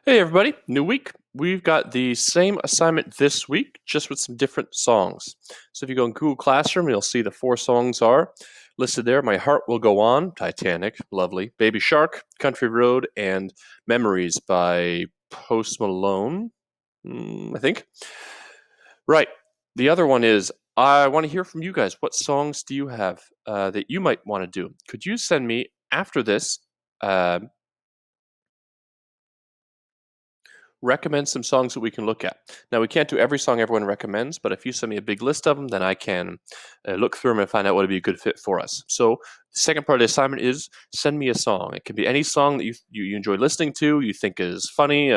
Hey everybody, new week. We've got the same assignment this week, just with some different songs. So if you go in Google Classroom, you'll see the 4 songs are listed there. My Heart Will Go On, Titanic, lovely. Baby Shark, Country Road, and Memories by Post Malone, I think. Right. The other one is, I want to hear from you guys. What songs do you have that you might want to do? Could you send me after this uh, recommend some songs that we can look at. Now, we can't do every song everyone recommends, but if you send me a big list of them, then I can look through them and find out what would be a good fit for us. So the second part of the assignment is send me a song. It can be any song that you enjoy listening to, you think is funny,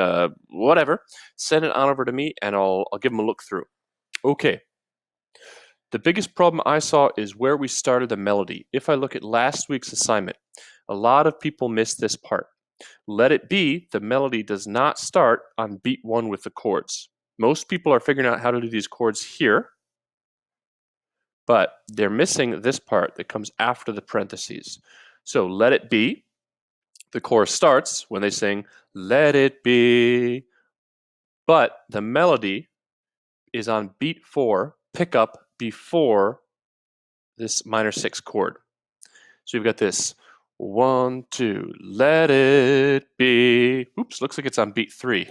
whatever. Send it on over to me, and I'll give them a look through. Okay. The biggest problem I saw is where we started the melody. If I look at last week's assignment, a lot of people missed this part. Let It Be, the melody does not start on beat 1 with the chords. Most people are figuring out how to do these chords here, but they're missing this part that comes after the parentheses. So Let It Be, the chorus starts when they sing, Let It Be, but the melody is on beat 4, pick up before this minor 6 chord. So you've got this 1, 2, let it be. Oops, looks like it's on beat 3.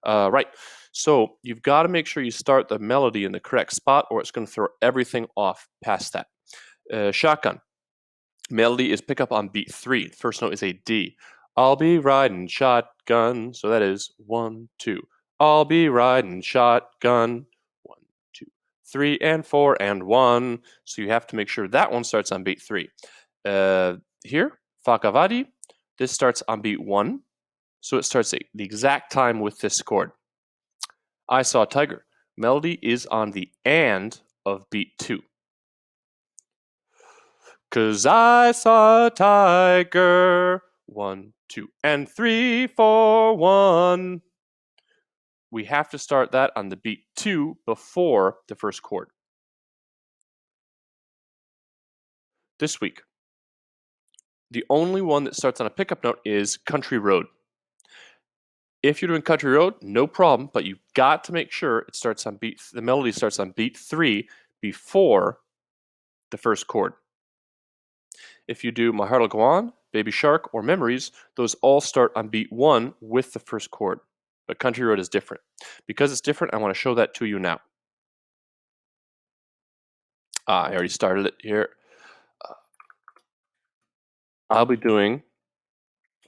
Right. So you've got to make sure you start the melody in the correct spot, or it's going to throw everything off past that. Shotgun. Melody is pick up on beat 3. The first note is a D. I'll be riding shotgun. So that is 1, 2. I'll be riding shotgun. 1, 2, 3, and 4, and 1. So you have to make sure that one starts on beat 3. Here, Fakavadi, this starts on beat 1, so it starts at the exact time with this chord. I Saw a Tiger, melody is on the and of beat 2. 'Cause I saw a tiger, 1, 2, and 3, 4, 1. We have to start that on the beat 2 before the first chord. This week, the only one that starts on a pickup note is Country Road. If you're doing Country Road, no problem, but you've got to make sure it starts on the melody starts on beat 3 before the first chord. If you do My Heart Will Go On, Baby Shark, or Memories, those all start on beat 1 with the first chord. But Country Road is different. Because it's different, I want to show that to you now. I already started it here. I'll be doing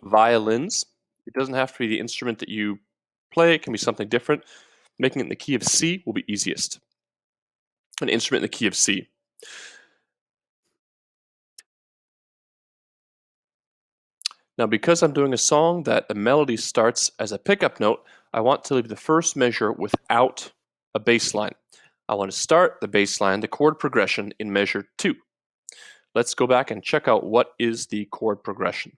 violins. It doesn't have to be the instrument that you play. It can be something different. Making it in the key of C will be easiest. An instrument in the key of C. Now, because I'm doing a song that the melody starts as a pickup note, I want to leave the first measure without a bass line. I want to start the bass line, the chord progression, in measure 2. Let's go back and check out what is the chord progression.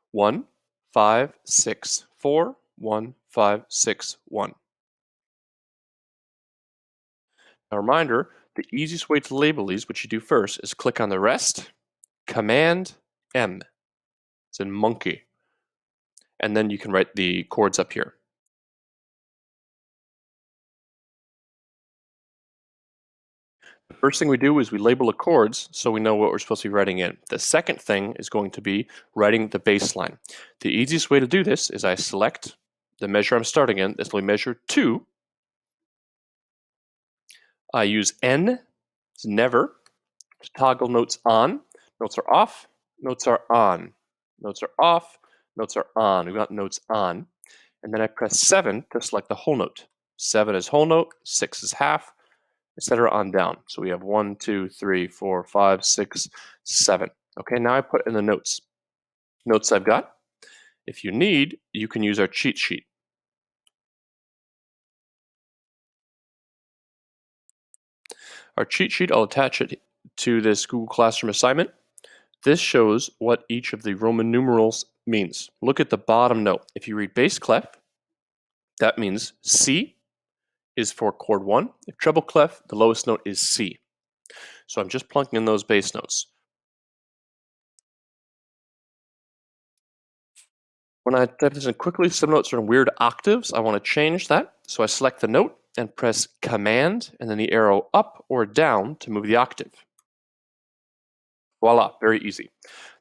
1, 5, 6, 4, 1, 5, 6, 1. A reminder, the easiest way to label these, which you do first, is click on the rest, Command M. It's in monkey. And then you can write the chords up here. The first thing we do is we label the chords so we know what we're supposed to be writing in. The second thing is going to be writing the bass line. The easiest way to do this is I select the measure I'm starting in. This will be measure 2. I use N, it's never, to toggle notes on. Notes are off, notes are on. Notes are off, notes are on. We've got notes on. And then I press 7 to select the whole note. 7 is whole note, 6 is half, etc. on down. So we have 1, 2, 3, 4, 5, 6, 7. Okay, now I put in the notes. Notes I've got. If you need, you can use our cheat sheet. Our cheat sheet, I'll attach it to this Google Classroom assignment. This shows what each of the Roman numerals means. Look at the bottom note. If you read bass clef, that means C is for chord 1. If treble clef, the lowest note is C. So I'm just plunking in those bass notes. When I type this in quickly, some notes are in weird octaves. I want to change that. So I select the note and press Command and then the arrow up or down to move the octave. Voila, very easy.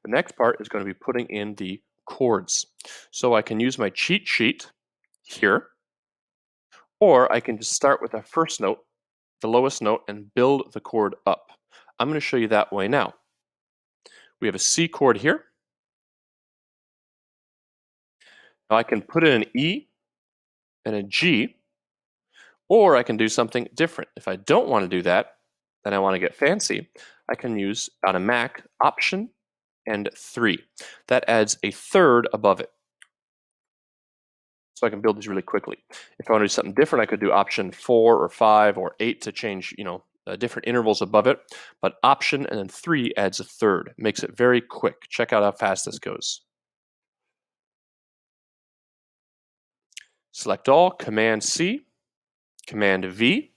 The next part is going to be putting in the chords. So I can use my cheat sheet here, or I can just start with the first note, the lowest note, and build the chord up. I'm going to show you that way now. We have a C chord here. Now I can put in an E and a G, or I can do something different. If I don't want to do that, then I want to get fancy, I can use, on a Mac, Option and 3. That adds a third above it. So I can build these really quickly. If I want to do something different, I could do Option 4 or 5 or 8 to change, different intervals above it. But Option and then 3 adds a third. It makes it very quick. Check out how fast this goes. Select all, Command C, Command V.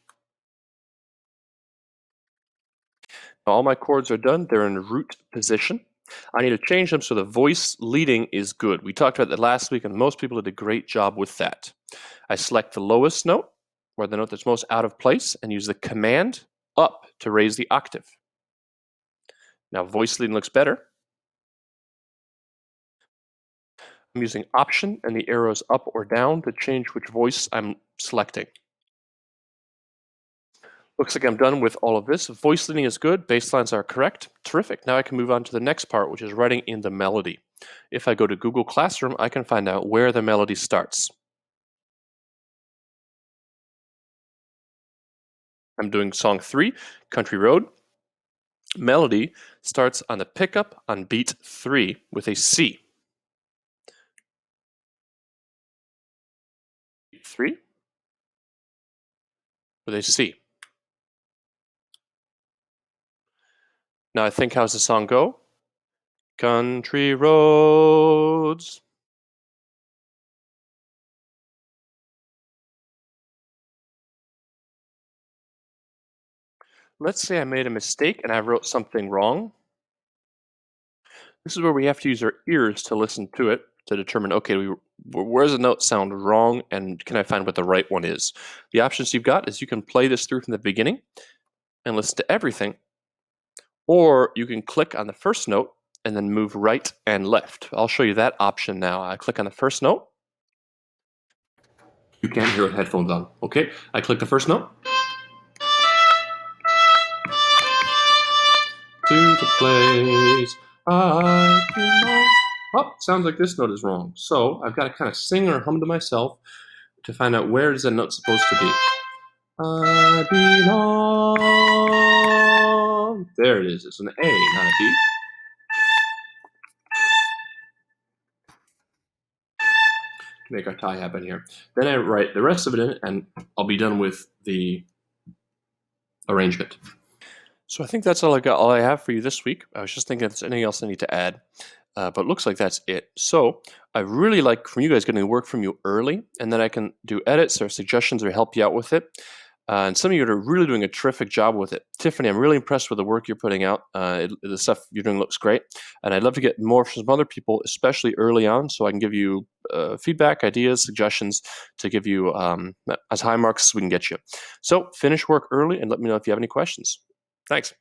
Now all my chords are done. They're in root position. I need to change them so the voice leading is good. We talked about that last week, and most people did a great job with that. I select the lowest note, or the note that's most out of place, and use the Command up to raise the octave. Now voice leading looks better. I'm using Option and the arrows up or down to change which voice I'm selecting. Looks like I'm done with all of this. Voice leading is good. Bass lines are correct. Terrific. Now I can move on to the next part, which is writing in the melody. If I go to Google Classroom, I can find out where the melody starts. I'm doing song 3, Country Road. Melody starts on the pickup on beat 3 with a C. Beat 3 with a C. Now I think, how's the song go? Country roads. Let's say I made a mistake and I wrote something wrong. This is where we have to use our ears to listen to it to determine, okay, where does the note sound wrong and can I find what the right one is? The options you've got is you can play this through from the beginning and listen to everything, or you can click on the first note and then move right and left. I'll show you that option now. I click on the first note. You can't hear with headphones on. Okay, I click the first note. To the place I belong. Oh, sounds like this note is wrong. So I've got to kind of sing or hum to myself to find out where is that note supposed to be. I belong. There it is. It's an A, not a B. Make our tie happen here. Then I write the rest of it in, and I'll be done with the arrangement. So I think that's all I have for you this week. I was just thinking if there's anything else I need to add, but it looks like that's it. So I really like from you guys getting the work from you early, and then I can do edits or suggestions or help you out with it. And some of you are really doing a terrific job with it. Tiffany, I'm really impressed with the work you're putting out. The stuff you're doing looks great. And I'd love to get more from some other people, especially early on, so I can give you feedback, ideas, suggestions to give you as high marks as we can get you. So finish work early and let me know if you have any questions. Thanks.